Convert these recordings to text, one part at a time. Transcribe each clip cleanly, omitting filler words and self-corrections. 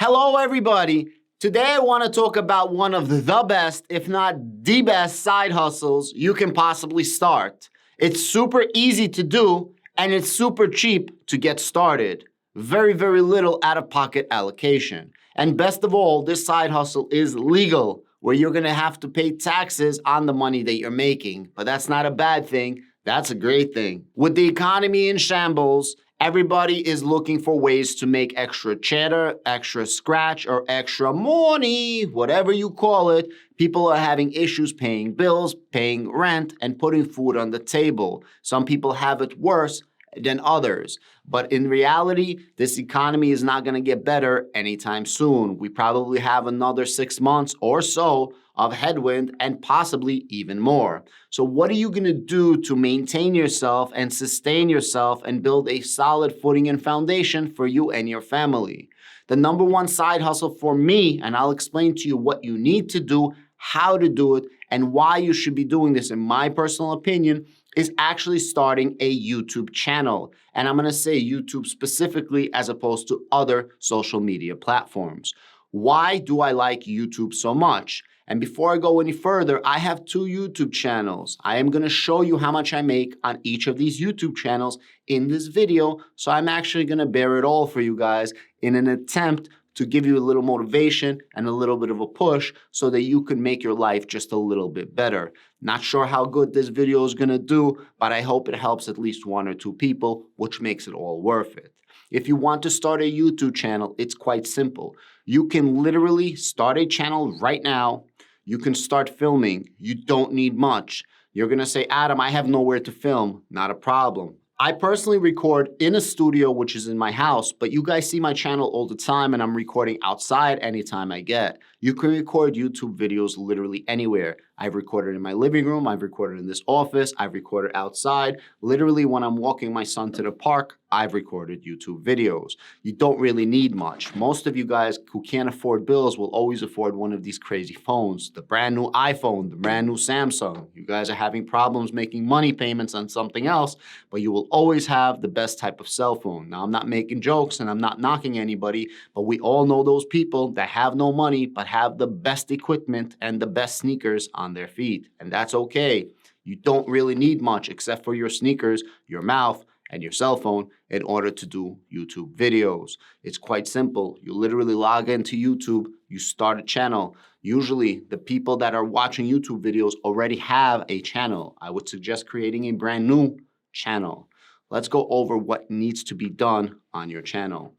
Hello, everybody. Today, I want to talk about one of the best, if not the best, side hustles you can possibly start. It's super easy to do, and it's super cheap to get started. Very, very little out-of-pocket allocation. And best of all, this side hustle is legal, where you're going to have to pay taxes on the money that you're making. But that's not a bad thing. That's a great thing. With the economy in shambles, everybody is looking for ways to make extra cheddar, extra scratch, or extra money, whatever you call it. People are having issues paying bills, paying rent, and putting food on the table. Some people have it worse than others. But in reality, this economy is not going to get better anytime soon. We probably have another 6 months or so of headwind and possibly even more. So what are you going to do to maintain yourself and sustain yourself and build a solid footing and foundation for you and your family? The number one side hustle for me, and I'll explain to you what you need to do, how to do it, and why you should be doing this, in my personal opinion, is actually starting a YouTube channel. And I'm going to say YouTube specifically as opposed to other social media platforms. Why do I like YouTube so much? And before I go any further, I have 2 YouTube channels. I am going to show you how much I make on each of these YouTube channels in this video. So I'm actually going to bear it all for you guys in an attempt to give you a little motivation and a little bit of a push so that you can make your life just a little bit better. Not sure how good this video is going to do, but I hope it helps at least 1 or 2 people, which makes it all worth it. If you want to start a YouTube channel, it's quite simple. You can literally start a channel right now. You can start filming. You don't need much. You're going to say, Adam, I have nowhere to film. Not a problem. I personally record in a studio, which is in my house, but you guys see my channel all the time, and I'm recording outside anytime I get. You can record YouTube videos literally anywhere. I've recorded in my living room, I've recorded in this office, I've recorded outside. Literally when I'm walking my son to the park, I've recorded YouTube videos. You don't really need much. Most of you guys who can't afford bills will always afford one of these crazy phones, the brand new iPhone, the brand new Samsung. You guys are having problems making money payments on something else, but you will always have the best type of cell phone. Now, I'm not making jokes and I'm not knocking anybody, but we all know those people that have no money but have the best equipment and the best sneakers on their feet. And that's okay. You don't really need much except for your sneakers, your mouth, and your cell phone in order to do YouTube videos. It's quite simple. You literally log into YouTube, you start a channel. Usually the people that are watching YouTube videos already have a channel. I would suggest creating a brand new channel. Let's go over what needs to be done on your channel.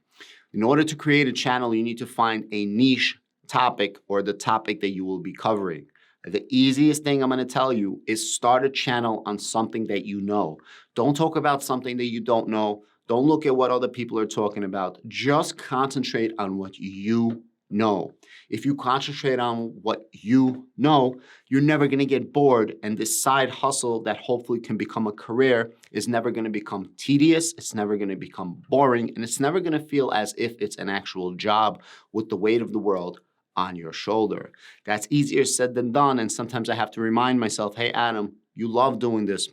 In order to create a channel, you need to find a niche topic or the topic that you will be covering. The easiest thing I'm going to tell you is start a channel on something that you know. Don't talk about something that you don't know. Don't look at what other people are talking about. Just concentrate on what you know. If you concentrate on what you know, you're never going to get bored. And this side hustle that hopefully can become a career is never going to become tedious. It's never going to become boring. And it's never going to feel as if it's an actual job with the weight of the world on your shoulder. That's easier said than done. And sometimes I have to remind myself, hey, Adam, you love doing this.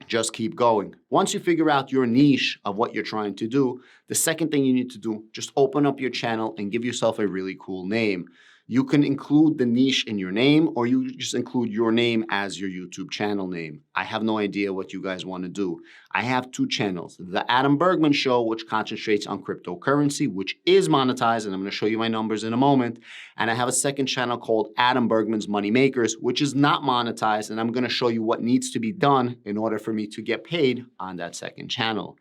Just keep going. Once you figure out your niche of what you're trying to do, the second thing you need to do, just open up your channel and give yourself a really cool name. You can include the niche in your name, or you just include your name as your YouTube channel name. I have no idea what you guys want to do. I have 2 channels. The Adam Bergman Show, which concentrates on cryptocurrency, which is monetized, and I'm going to show you my numbers in a moment. And I have a second channel called Adam Bergman's Money Makers, which is not monetized, and I'm going to show you what needs to be done in order for me to get paid on that second channel.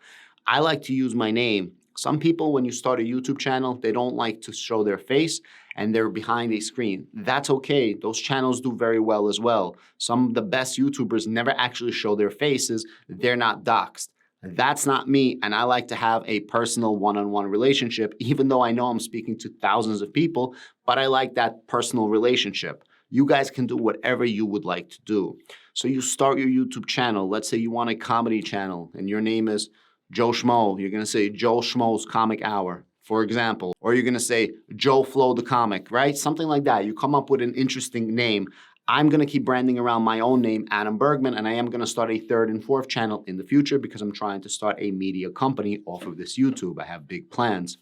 I like to use my name. Some people, when you start a YouTube channel, they don't like to show their face and they're behind a screen. That's okay. Those channels do very well as well. Some of the best YouTubers never actually show their faces. They're not doxxed. That's not me, and I like to have a personal one-on-one relationship, even though I know I'm speaking to thousands of people, but I like that personal relationship. You guys can do whatever you would like to do. So you start your YouTube channel. Let's say you want a comedy channel, and your name is Joe Schmo. You're going to say Joe Schmo's Comic Hour, for example. Or you're going to say Joe Flow the Comic, right? Something like that. You come up with an interesting name. I'm going to keep branding around my own name, Adam Bergman, and I am going to start a 3rd and 4th channel in the future because I'm trying to start a media company off of this YouTube. I have big plans.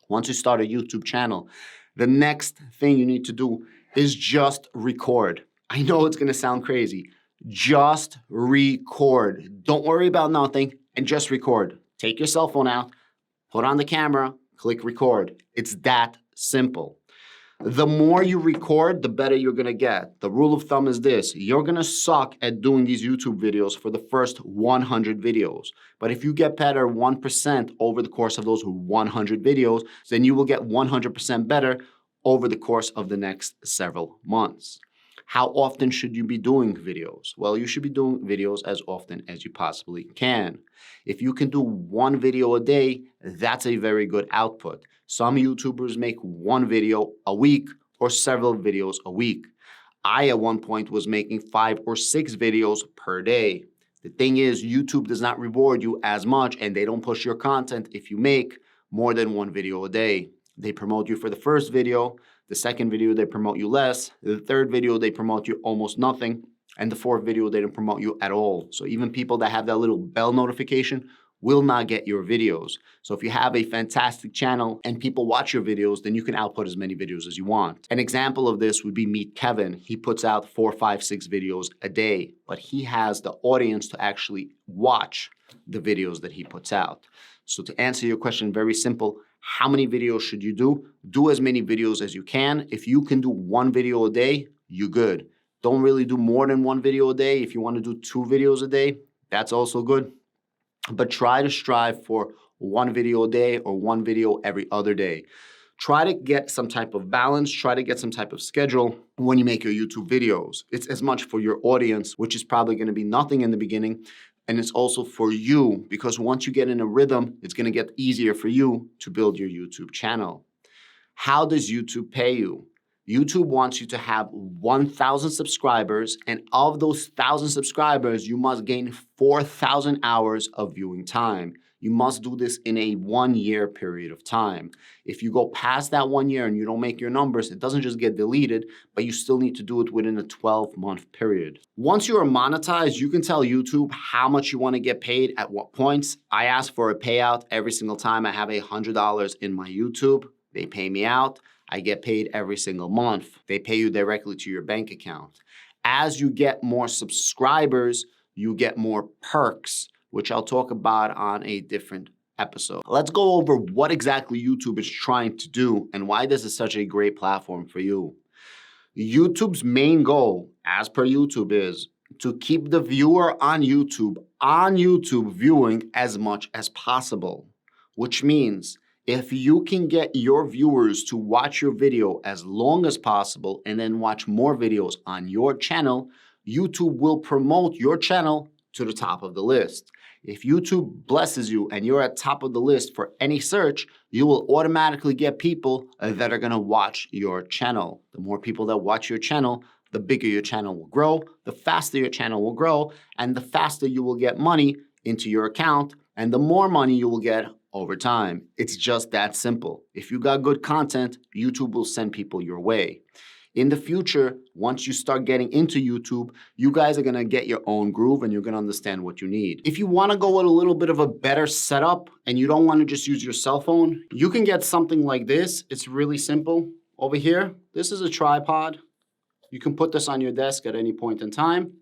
Once you start a YouTube channel, the next thing you need to do is just record. I know it's gonna sound crazy. Just record. Don't worry about nothing and just record. Take your cell phone out, put on the camera, click record. It's that simple. The more you record, the better you're gonna get. The rule of thumb is this: you're gonna suck at doing these YouTube videos for the first 100 videos. But if you get better 1% over the course of those 100 videos, then you will get 100% better over the course of the next several months. How often should you be doing videos? Well, you should be doing videos as often as you possibly can. If you can do one video a day, that's a very good output. Some YouTubers make one video a week or several videos a week. I, at one point, was making 5 or 6 videos per day. The thing is, YouTube does not reward you as much, and they don't push your content if you make more than one video a day. They promote you for the first video. The second video, they promote you less. The third video, they promote you almost nothing. And the fourth video, they don't promote you at all. So even people that have that little bell notification will not get your videos. So if you have a fantastic channel and people watch your videos, then you can output as many videos as you want. An example of this would be Meet Kevin. He puts out 4, 5, 6 videos a day, but he has the audience to actually watch the videos that he puts out. So to answer your question, very simple: how many videos should you do? Do as many videos as you can. If you can do one video a day, you're good. Don't really do more than one video a day. If you want to do 2 videos a day, that's also good. But try to strive for one video a day or one video every other day. Try to get some type of balance. Try to get some type of schedule when you make your YouTube videos. It's as much for your audience, which is probably going to be nothing in the beginning. And it's also for you, because once you get in a rhythm, it's going to get easier for you to build your YouTube channel. How does YouTube pay you? YouTube wants you to have 1,000 subscribers, and of those 1,000 subscribers, you must gain 4,000 hours of viewing time. You must do this in a 1-year period of time. If you go past that 1 year and you don't make your numbers, it doesn't just get deleted, but you still need to do it within a 12-month period. Once you are monetized, you can tell YouTube how much you want to get paid at what points. I ask for a payout every single time I have $100 in my YouTube. They pay me out. I get paid every single month. They pay you directly to your bank account. As you get more subscribers, you get more perks, which I'll talk about on a different episode. Let's go over what exactly YouTube is trying to do and why this is such a great platform for you. YouTube's main goal, as per YouTube, is to keep the viewer on YouTube viewing as much as possible, which means if you can get your viewers to watch your video as long as possible and then watch more videos on your channel, YouTube will promote your channel to the top of the list. If YouTube blesses you and you're at top of the list for any search, you will automatically get people that are gonna watch your channel. The more people that watch your channel, the bigger your channel will grow, the faster your channel will grow, and the faster you will get money into your account, and the more money you will get over time. It's just that simple. If you got good content, YouTube will send people your way. In the future, once you start getting into YouTube, you guys are gonna get your own groove and you're gonna understand what you need. If you wanna go with a little bit of a better setup and you don't wanna just use your cell phone, you can get something like this. It's really simple. Over here, this is a tripod. You can put this on your desk at any point in time.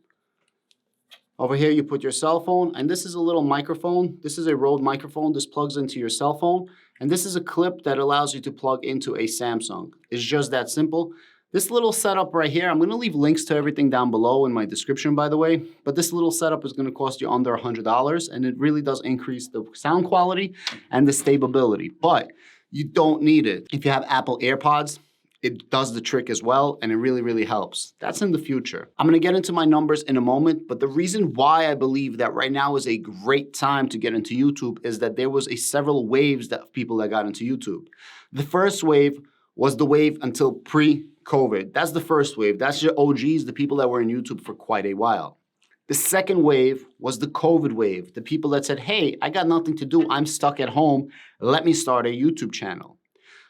Over here, you put your cell phone, and this is a little microphone. This is a Rode microphone. This plugs into your cell phone, and this is a clip that allows you to plug into a Samsung. It's just that simple. This little setup right here, I'm gonna leave links to everything down below in my description, by the way, but this little setup is gonna cost you under $100, and it really does increase the sound quality and the stability, but you don't need it. If you have Apple AirPods, it does the trick as well, and it really, really helps. That's in the future. I'm gonna get into my numbers in a moment, but the reason why I believe that right now is a great time to get into YouTube is that there was several waves of people that got into YouTube. The first wave was the wave until pre-COVID. That's the first wave. That's your OGs, the people that were in YouTube for quite a while. The second wave was the COVID wave, the people that said, hey, I got nothing to do, I'm stuck at home, let me start a YouTube channel.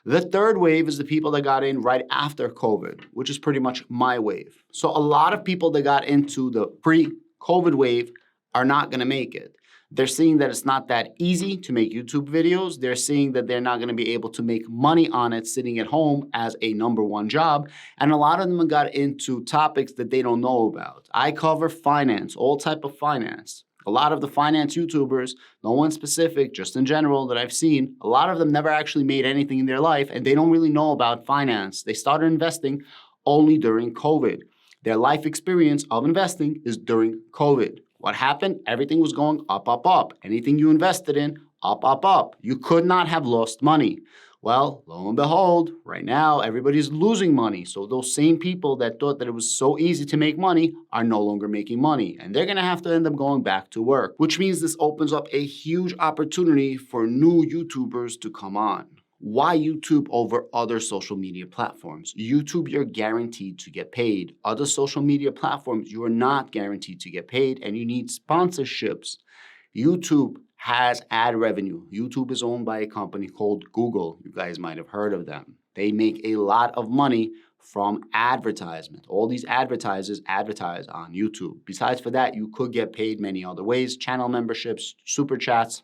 The third wave is the people that got in right after COVID, which is pretty much my wave. So a lot of people that got into the pre-COVID wave are not gonna make it. They're seeing that it's not that easy to make YouTube videos. They're seeing that they're not going to be able to make money on it sitting at home as a number one job. And a lot of them got into topics that they don't know about. I cover finance, all type of finance. A lot of the finance YouTubers, no one specific, just in general that I've seen, a lot of them never actually made anything in their life and they don't really know about finance. They started investing only during COVID. Their life experience of investing is during COVID. What happened? Everything was going up, up, up. Anything you invested in, up, up, up. You could not have lost money. Well, lo and behold, right now, everybody's losing money. So those same people that thought that it was so easy to make money are no longer making money. And they're going to have to end up going back to work, which means this opens up a huge opportunity for new YouTubers to come on. Why YouTube over other social media platforms? YouTube, you're guaranteed to get paid. Other social media platforms, you are not guaranteed to get paid and you need sponsorships. YouTube has ad revenue. YouTube is owned by a company called Google. You guys might have heard of them. They make a lot of money from advertisement. All these advertisers advertise on YouTube. Besides for that, you could get paid many other ways, channel memberships, super chats,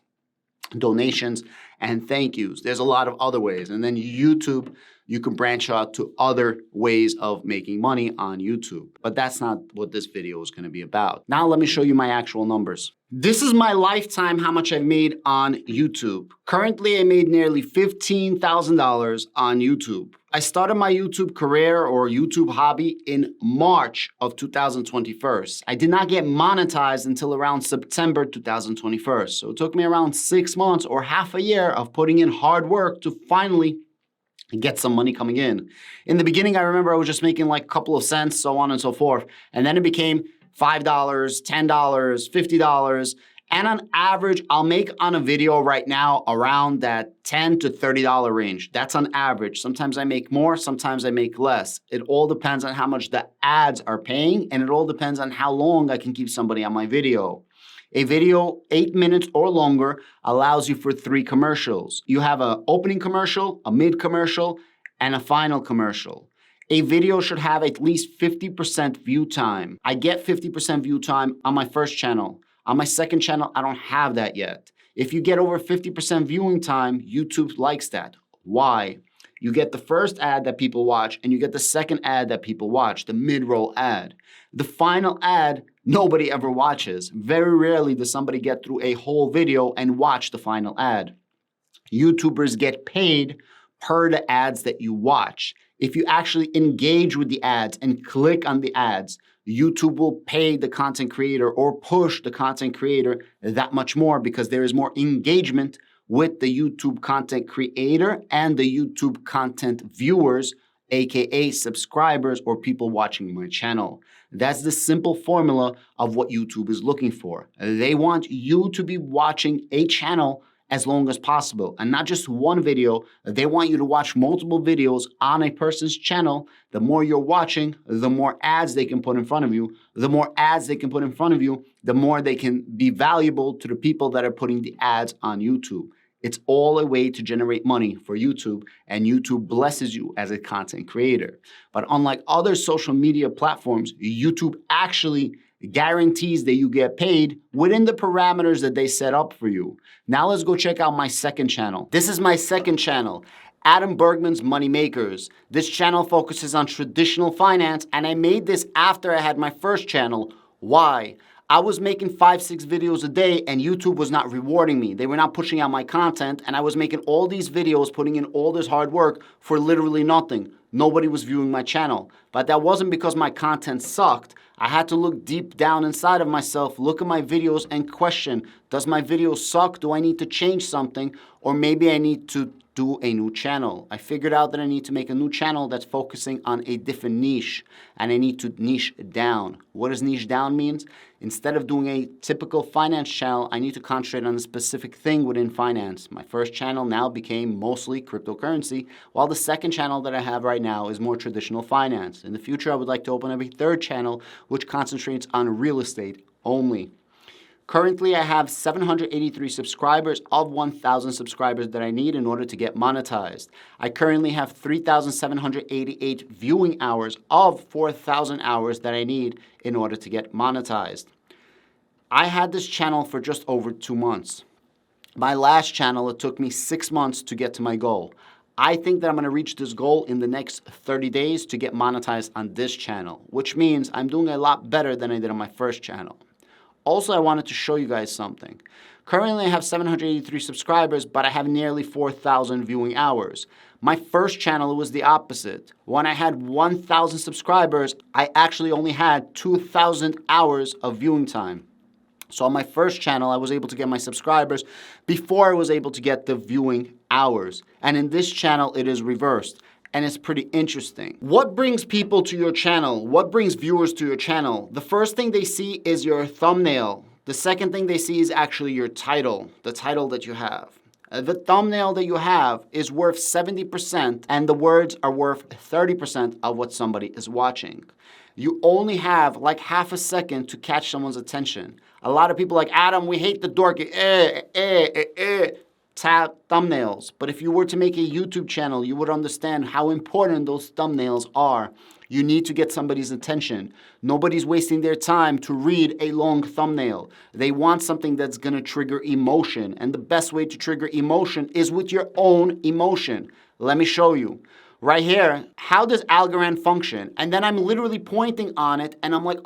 donations, and thank yous. There's a lot of other ways. And then YouTube, you can branch out to other ways of making money on YouTube. But that's not what this video is going to be about. Now let me show you my actual numbers. This is my lifetime, how much I've made on YouTube. Currently, I made nearly $15,000 on YouTube. I started my YouTube career or YouTube hobby in March of 2021. I did not get monetized until around September 2021. So it took me around 6 months or half a year of putting in hard work to finally get some money coming in. In the beginning, I remember I was just making like a couple of cents, so on and so forth. And then it became $5, $10, $50. And on average, I'll make on a video right now around that $10 to $30 range. That's on average. Sometimes I make more, sometimes I make less. It all depends on how much the ads are paying, and it all depends on how long I can keep somebody on my video. A video 8 minutes or longer allows you for 3 commercials. You have an opening commercial, a mid commercial, and a final commercial. A video should have at least 50% view time. I get 50% view time on my first channel. On my second channel, I don't have that yet. If you get over 50% viewing time, YouTube likes that. Why? You get the first ad that people watch and you get the second ad that people watch, the mid-roll ad. The final ad, nobody ever watches. Very rarely does somebody get through a whole video and watch the final ad. YouTubers get paid per the ads that you watch. If you actually engage with the ads and click on the ads, YouTube will pay the content creator or push the content creator that much more because there is more engagement with the YouTube content creator and the YouTube content viewers, aka subscribers or people watching my channel. That's the simple formula of what YouTube is looking for. They want you to be watching a channel as long as possible, and not just one video. They want you to watch multiple videos on a person's channel. The more you're watching, the more ads they can put in front of you. The more ads they can put in front of you, the more they can be valuable to the people that are putting the ads on YouTube. It's all a way to generate money for YouTube, and YouTube blesses you as a content creator. But unlike other social media platforms, YouTube actually guarantees that you get paid within the parameters that they set up for you. Now let's go check out my second channel. This is my second channel, Adam Bergman's Money Makers. This channel focuses on traditional finance, and I made this after I had my first channel. Why? I was making 5-6 videos a day and YouTube was not rewarding me. They were not pushing out my content, and I was making all these videos, putting in all this hard work for literally nothing. Nobody was viewing my channel. But that wasn't because my content sucked. I had to look deep down inside of myself, look at my videos and question, does my video suck? Do I need to change something? Or maybe I need to do a new channel. I figured out that I need to make a new channel that's focusing on a different niche, and I need to niche down. What does niche down means? Instead of doing a typical finance channel, I need to concentrate on a specific thing within finance. My first channel now became mostly cryptocurrency, while the second channel that I have right now is more traditional finance. In the future, I would like to open up a third channel which concentrates on real estate only. Currently, I have 783 subscribers of 1,000 subscribers that I need in order to get monetized. I currently have 3,788 viewing hours of 4,000 hours that I need in order to get monetized. I had this channel for just over 2 months. My last channel, it took me 6 months to get to my goal. I think that I'm going to reach this goal in the next 30 days to get monetized on this channel, which means I'm doing a lot better than I did on my first channel. Also, I wanted to show you guys something. Currently, I have 783 subscribers, but I have nearly 4,000 viewing hours. My first channel was the opposite. When I had 1,000 subscribers, I actually only had 2,000 hours of viewing time. So on my first channel, I was able to get my subscribers before I was able to get the viewing hours. And in this channel, it is reversed. And it's pretty interesting. What brings people to your channel? What brings viewers to your channel? The first thing they see is your thumbnail. The second thing they see is actually your title, the title that you have. The thumbnail that you have is worth 70% and the words are worth 30% of what somebody is watching. You only have like half a second to catch someone's attention. A lot of people are like, Adam, we hate the dorky, tap thumbnails. But if you were to make a YouTube channel, you would understand how important those thumbnails are. You need to get somebody's attention. Nobody's wasting their time to read a long thumbnail. They want something that's going to trigger emotion. And the best way to trigger emotion is with your own emotion. Let me show you. Right here, how does Algorand function? And then I'm literally pointing on it and I'm like,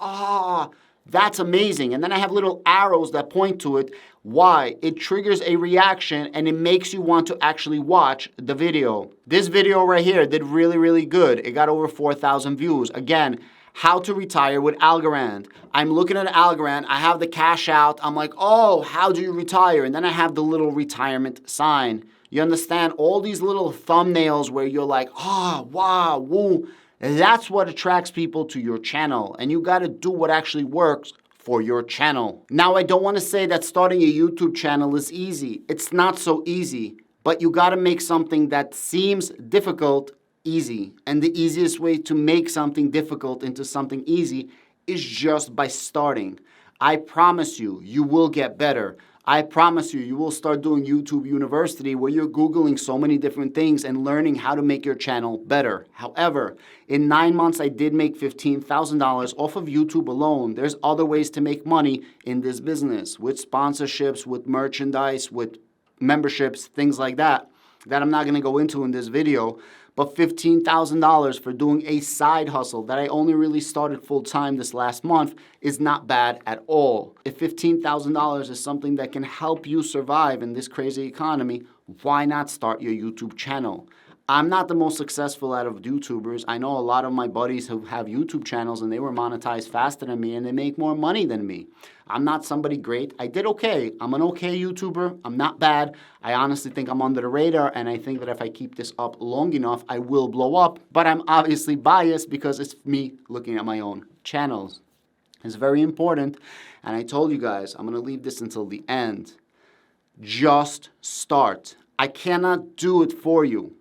that's amazing. And then I have little arrows that point to it. Why? It triggers a reaction and it makes you want to actually watch the video. This video right here did really, really good. It got over 4,000 views. Again, how to retire with Algorand. I'm looking at Algorand. I have the cash out. I'm like, how do you retire? And then I have the little retirement sign. You understand? All these little thumbnails where you're like, wow, woo. That's what attracts people to your channel. And you got to do what actually works for your channel. Now, I don't want to say that starting a YouTube channel is easy. It's not so easy. But you got to make something that seems difficult easy. And the easiest way to make something difficult into something easy is just by starting. I promise you, you will get better. I promise you, you will start doing YouTube University where you're Googling so many different things and learning how to make your channel better. However, in 9 months, I did make $15,000 off of YouTube alone. There's other ways to make money in this business with sponsorships, with merchandise, with memberships, things like that I'm not going to go into in this video. But $15,000 for doing a side hustle that I only really started full-time this last month is not bad at all. If $15,000 is something that can help you survive in this crazy economy, why not start your YouTube channel? I'm not the most successful out of YouTubers. I know a lot of my buddies who have YouTube channels and they were monetized faster than me and they make more money than me. I'm not somebody great. I did okay. I'm an okay YouTuber. I'm not bad. I honestly think I'm under the radar and I think that if I keep this up long enough, I will blow up. But I'm obviously biased because it's me looking at my own channels. It's very important. And I told you guys, I'm going to leave this until the end. Just start. I cannot do it for you.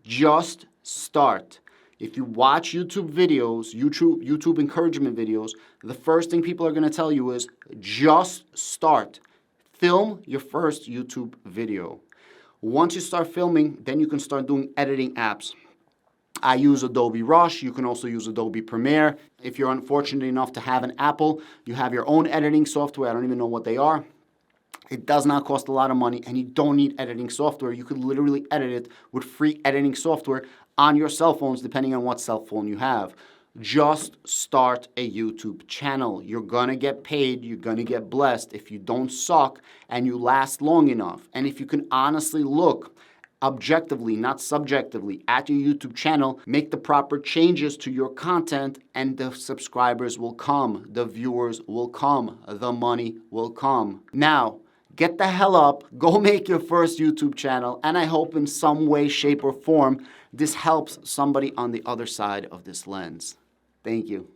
Just start. If you watch YouTube videos, YouTube encouragement videos, the first thing people are going to tell you is just start. Film your first YouTube video. Once you start filming, then you can start doing editing apps. I use Adobe Rush. You can also use Adobe Premiere. If you're unfortunate enough to have an Apple, you have your own editing software. I don't even know what they are. It does not cost a lot of money and you don't need editing software. You could literally edit it with free editing software on your cell phones, depending on what cell phone you have. Just start a YouTube channel. You're gonna get paid, you're gonna get blessed if you don't suck and you last long enough. And if you can honestly look objectively, not subjectively, at your YouTube channel, make the proper changes to your content and the subscribers will come, the viewers will come, the money will come. Now, get the hell up, go make your first YouTube channel, and I hope in some way, shape, or form, this helps somebody on the other side of this lens. Thank you.